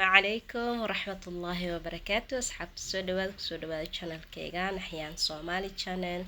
عليكم ورحمة الله وبركاته. أصحاب سو دواد channel كيغان أحيان صومالي channel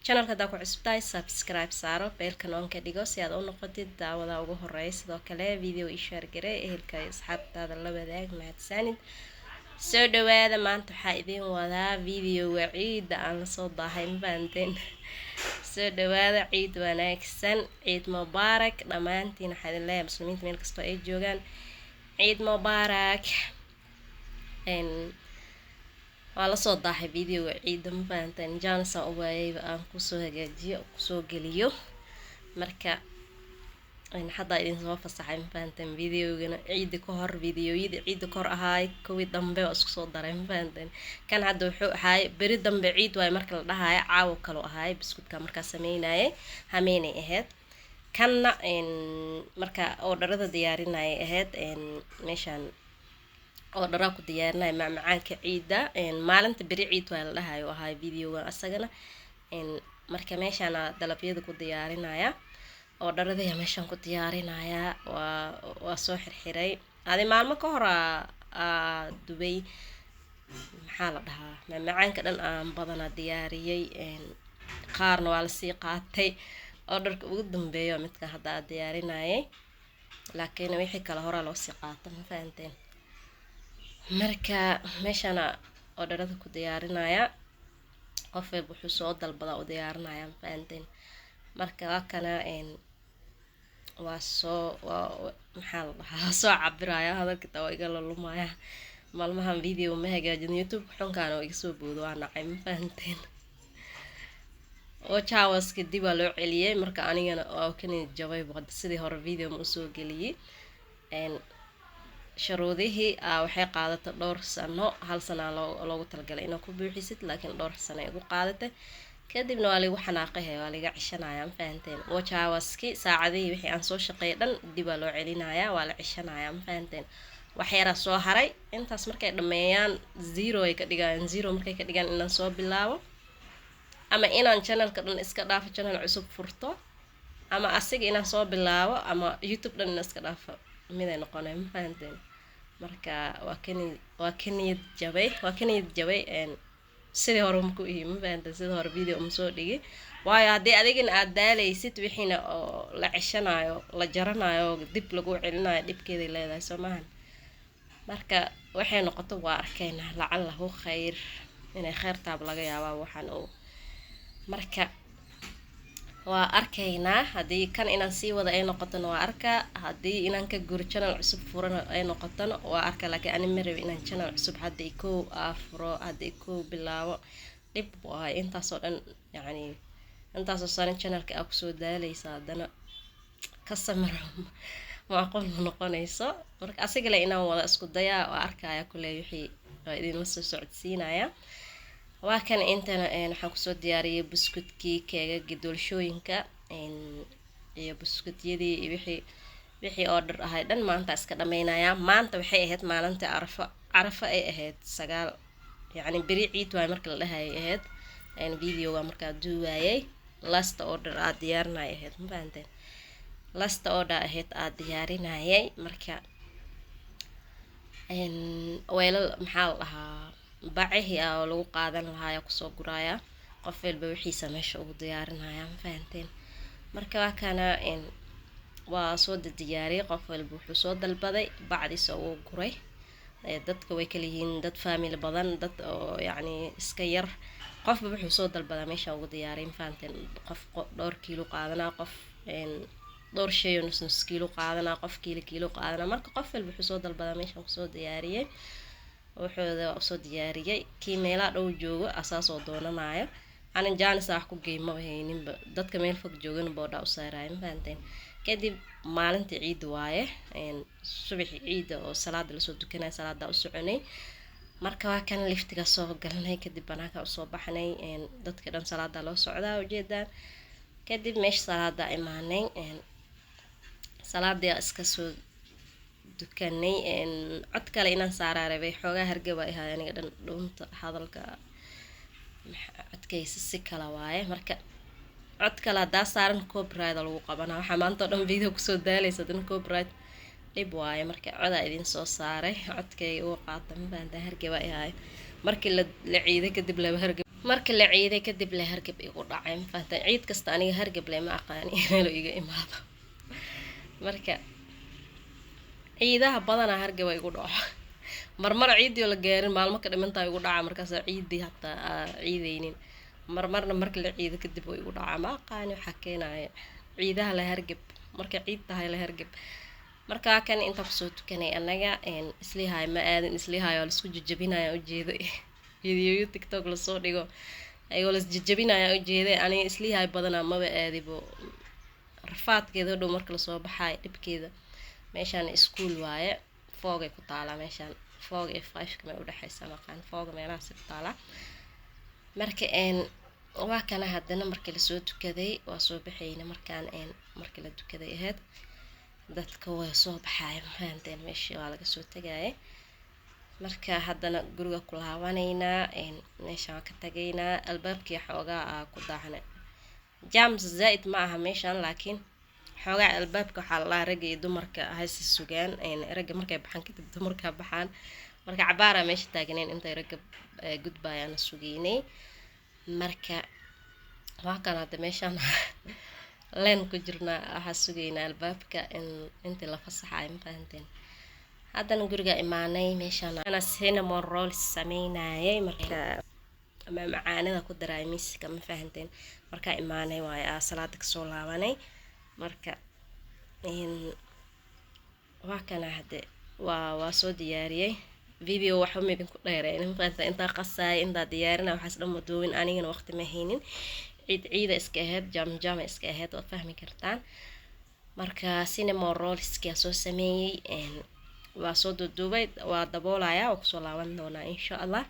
كدا ku cusubtahay subscribe saaro beelkan oon ka dhigo si aad u noqotid daawada ugu horeeya sidoo kale video i share garee ehelka asxaabtaada la wadaag mahadsanid. soo dhawaada maanta waxaa idin wadaa video ciid aan la soo daahay maanteen. soo dhawaada ciid wanaagsan, ciid mubaarak dhamaantiin. waxaa idin leeyahay muslimiinta meel kastoo ay joogaan ciid mubaarak. waa la soo daahay videoga ciida mafahanteen, jansa u waayayba aan kusoo hagaajiyo kusoo geliyo marka hadda idin soo fasaxay mafahanteen videogana ciida ka hor videoyada ciida kor ahaay kuwii dambe oo isku soo daray mafahanteen. kan hadda wuxuu ahaay beri dambe ciid waay marka la dhahayo caawo kale ahaay biskuudka markaa sameynayay hameenay ahayd kanna marka oo dharada diyaarinayay ahayd meeshaan oo dharaa ku diyaarinay macmacaanka ciida maalinta beri ciid waa la dhahayo ahaay videoga asagana marka meeshaan dalabyada ku diyaarinaya oo dharada meeshaan ku diyaarinaya waa soo xirxiray adi maalmo ka hor dubay maxaa la dhahaa macmacaanka dhan aan badana diyaariyay qaarna waa la sii qaatay oo dharka ugu dambeeyo midka hadda diyaarinayay laakiin wixii kala hore loo sii qaatay ma fahanteen. marka meeshaan oo dharada ku diyaarinaya qof wuxuu soo dalbada u diyaarinaya ma fahanteen. marka waa kana waa soo maxaa la dhahaa soo cabiraya hadalka taa iga lumaya maalmahan video ma hagaajin youtube xunkaan oo iga soo boodo waa nacay ma fahanteen. oo jawas kadib waa loo celiyay marka anigana oo kan jabay sidii hore video ma soo geliyay sharuudihii waxay qaadatay dhowr sano, hal sano loogu talagalay inaad ku buuxisid laakiin dhowr sano ay ugu qaadatay kadibna waa lagu xanaaqay waa laga cishanaya ma fahanteen. oo jawaski saacadihii wixii aan soo shaqeeyay dhan dib loo celinaya waa la cishanaya ma fahanteen. wax yar soo haray intaas markay dhameeyaan zero ay ka dhigaan zero markay ka dhigaan inaan soo bilaabo ama inaan channelka dhan iska dhaafo channel cusub furto ama asiga inaan soo bilaabo ama youtube dhan iska dhaafo mid ay noqonay ma fahanteen. marka waa kaniyad jabay sidii hore ma ku ihi ma fahanteen sidii hore video ma soo dhigi waayo haddii adigina aad daalaysid wixiina oo la ceshanayo la jaranayo dib lagu celinayo dhibkeeday leedahay soo maahan. marka waxay noqoto waa arkaynaa lacalahu khayr inay khayr taab laga yaabaa waxaan oo marka waa arkaynaa haddii kan inaan sii wada ay noqotona waa arkaa haddii inaan ka guuro channel cusub furana ay noqotona waa arkaa laakiin ani ma rabi inaan channel cusub haddii kow furo haddii kow bilaabo dhib waay intaasoo dhan yacni intaasoo saaran channelka aa kusoo daalaysa haddana ka samiro macquul ma noqonayso. marka asigale inaan wada isku dayaa waa arkaya kule wixii waa idinla soo socodsiinaya. waa kan intana waxaan kusoo diyaariyay buskudkii keega doolshooyinka iyo buskudyadii wixii order ahay dhan maanta iska dhameynaya. maanta waxay ahayd maalinta carafa ay ahayd 9 yacni beri ciid waay marka la dhahayay ahayd videoga markaa duuwaayay last order diyaarinay ahayd ma fahanteen. last order ahayd diyaarinayay marka weelal maxaa la dhahaa bacihi oo lagu qaadan lahaa kusoo guraya qof walba wixiisa meesha ugu diyaarinaya ma fahanteen. marka waa kana waa soo diyaariyay qof walba wuxuu soo dalbaday bacdiisa ugu guray. dadka way kala yihiin dad family badan dad oo yacni iska yar qofba wuxuu soo dalbadaa meesha ugu diyaariyay ma fahanteen. qof dhowr kiilo qaadanaa qof dhowr shay oo nus kiilo qaadanaa qof kiilo qaadanaa marka qof walba wuxuu soo dalbadaa meesha kusoo diyaariyay wuxuuda soo diyaariyay kii meelaha dhow joogo asaasoo doonanayo anan jaanis wax ku geeymo hayninba dadka meel fog joogan boodha u saaraay ma fahanteen. kadib maalinta ciid waaye subaxi ciida oo salaada la soo dukanay salaada u soconay marka waa kan liftiga soo galnay kadib banaanka u soo baxnay dadka dhan salaada loo socdaa ujeedaan kadib meesha salaada imaanay salaada iska soo dukanay cod kale inaan saaraarabay xoogaa hargaba ahaa aniga dhan dhuunta hadalka codkaysa si kala waaye marka cod kale haddaa saaran copyright lagu qabanaa waxaa maanta oo dhan video kusoo daalaysa dan copyright dhib waaye marka codaa idin soo saaray codkay uu qaata ma fahanteen hargab ay ahay markii la ciiday kadib laba hargab markii la ciiday kadib la hargab igu dhacay ma fahanteen ciid kasta aniga hargab le ma aqaani inuu iga imaado marka ciidaha badanaa hargab igu dhaco marmar ciidii la gaarin maalmo ka dhimantaa igu dhaca markaas ciidii hataa ciideynin marmarna marka la ciido kadib way igu dhacaa ma aqaani waxa keenaya ciidaha la hargab marka ciid tahay la hargab marka kan inta ku soo tukanay anaga isliihay ma aadan isliihay oo la isku jajabinaya u jeedo video TikTok la soo dhigo ayuu la jajabinaya u jeeday aniga isliihay badanaa maba aadibo rafaadkeeda dhow marka la soo baxay dhibkeeda meeshaan iskuul waaye foog ay ku taala meeshaan foog ee 5 kama u dhaxaysa maqaan foog meelaha si taala marka waa kana hadana markii la soo tukaday waa soo baxayna markaan markii la tukaday ahayd dadka way soo baxay fahanteen meeshii waa laga soo tagay marka hadana guriga ku laabanayna meesha ka tagaynaa albaabkii xoogaa ku daahnay jams zaid ma aha meeshaan laakiin xoogaa albaabka waxa la rag iyo dumarka haysi sugaan ragga markay baxaan kadib dumarka baxaan marka cabaara meesha taagneen intay ragga gudbayaan sugeynay marka waa kana meeshaan leen ku jirna waxa sugeynaa albaabka inta la fasaxay ma fahanteen haddana guriga imaanay meeshaan ana cinnamon rolls sameynayay marka ama macaanida ku daray miiska ma fahanteen marka imaanay waa salaad ka soo laabanay marka waa kana hade waa soo diyaariyay video waxa ma idin ku dheereeyay ma fahanteen inta qasay inta diyaarina waxaas dhan madoowin anigana waqti ma haynin ciida iska ahayd jam iska ahayd oo fahmi kartaan marka cinnamon rolls ka soo sameeyay waa soo duubay waa daboolaya oo ku soo laaban doona insha Allah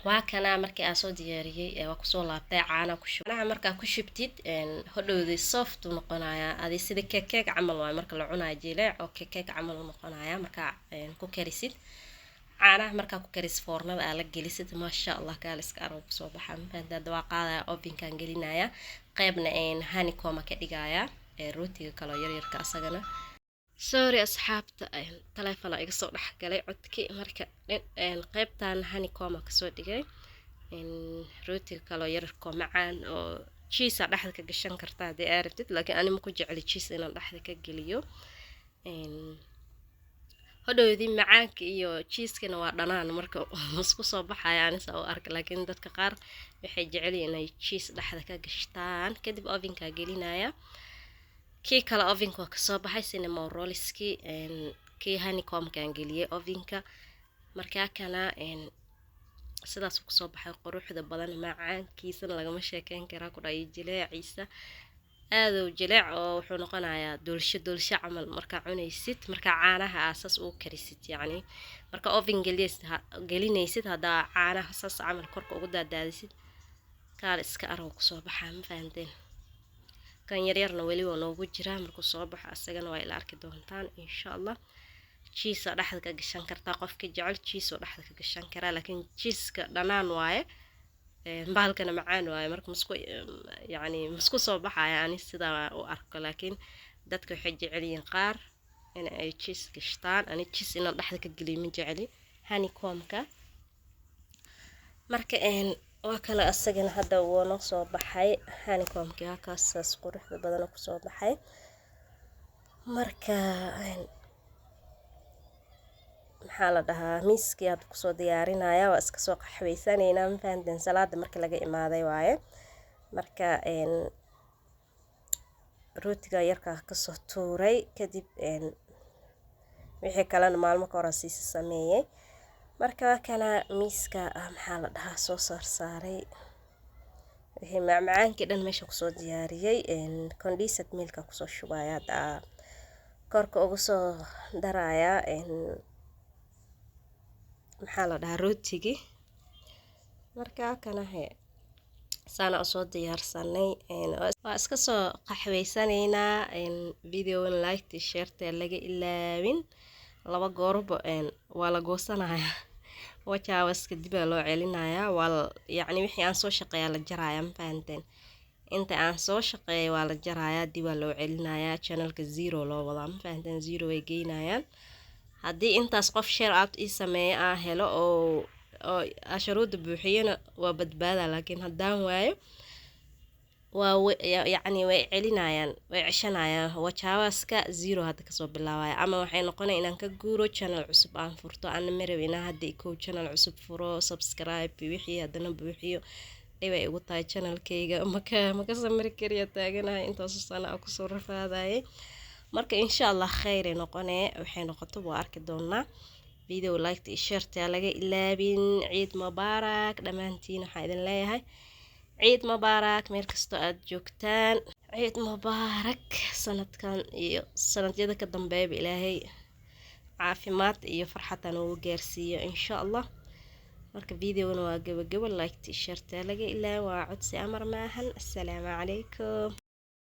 waa kana markii aan soo diyaariyay waa ku soo laabtay caana ku shubnaha marka ku shubtid hodhowday soft noqonaya adi sida cake camal waa marka la cunayo jileec oo cake camal noqonaya marka ku karisid caanaha marka ku karis foornada la gelisid ma sha Allah kaal iska arag soo baxan fahanta waa qaadaya oven kan gelinaya qaybna honeycomb ka dhigaya rootiga kala yar ka asagana sorry asxaabta telefoon iga soo dhaxgalay codki marka qaybtan honeycomb ka soo dhigay rootiga kala yar ko macaan oo cheese dhaxda ka gashan kartaa hadii aad rabtid laakiin ani ma ku jecel cheese inaan dhaxda ka geliyo hodhowdii macaanka iyo cheese-kana waa dhanaan marka isku soo baxaya anisa oo ark laakiin dadka qaar waxay jecel yihiin inay cheese dhaxda ka gashtaan kadib oven ka gelinaya kii kala oven ka soo baxay cinnamon rolls kii honeycomb kan geliyay oven ka marka kana sidaas ku soo baxay quruxda badan macaankiisana laga sheekeyn karaa ku dhaay jileeciisa aad u jileec oo wuxuu noqonayaa doolsho camal marka cunaysid marka caanaha aasas uu karisid yani marka oven gelinaysid hada caanaha aasas camal korka ugu daadaadisid kaal iska arag ku soo baxaa ma fahanteen kan yaryarna wali waa noogu jira markuu soo baxo asagana waa ila arki doontaan insha Allah cheese dhaxda ka gashan kartaa qofka jecel cheese dhaxda ka gashan kara laakiin cheese-ka dhanaan waaye bahalkana macaan waaye marka masku soo baxaya ani sida u arko laakiin dadka waxay jecel yihiin qaar in ay cheese gashtaan ani cheese inaan dhaxda ka geliyo ma jeceli honeycomb-ka marka waa kala asagana hadda wuu noo soo baxay honeycomb-ka kaas quruxda badan ku soo baxay marka maxaa la dhahaa miiskii aad ku soo diyaarinaya waa iska soo qaxweysanayna ma fahanteen salaada markii laga imaaday waaye marka rootiga yarka ka soo tuuray kadib wixii kale maalmo ka hor si sameeyay marka kana miiska maxaa la dhahaa soo saaray wixii macmacaankii dhan meesha ku soo diyaariyay condensed milk ku soo shubaya korka ugu soo daraya maxaa la dhahaa rootigi marka kana sana soo diyaarsanay waa iska soo qaxweysanayna video like share laga ilaawin laba goorba waa la goosanaya waxa waska dib loo celinaya wal yani wixii aan soo shaqeeyaa la jaraya ma fahanteen inta aan soo shaqeeyay waa la jarayaa dib waa loo celinayaa channelka 0 loo wadaa ma fahanteen 0 way geynayaan haddii intaas qof share out ii sameeyo aan helo oo asharuuda buuxiyana waa badbaada laakiin haddaan waayo يعني وعلينايان وعشانايان وجاواska 0 hadda kasoo bilaabaya ama waxay noqonay inaan ka guuro channel cusub aan furto aan marab inaan hadda ko channel cusub furo subscribe wixii hadana buuxiyo dhibay ugu tahay channelkayga maka samir kariya taaganahay intaas sano ku soo rafaadayay marka insha Allah khayr noqonay waxay noqoto waa arki doonaa video like share ta laga ilaabin ciid mubaarak dhamaantiin waxa idin leeyahay عيد مبارك ميركستو أد جوكتان عيد مبارك سنة كان سنة يدا كدن باب إلهي عافيمات إيو فرحة وجيرسية إن شاء الله مركب فيديو ونواجب لايك تيشيرت لقي إلا وعد سأمر معهن السلام عليكم.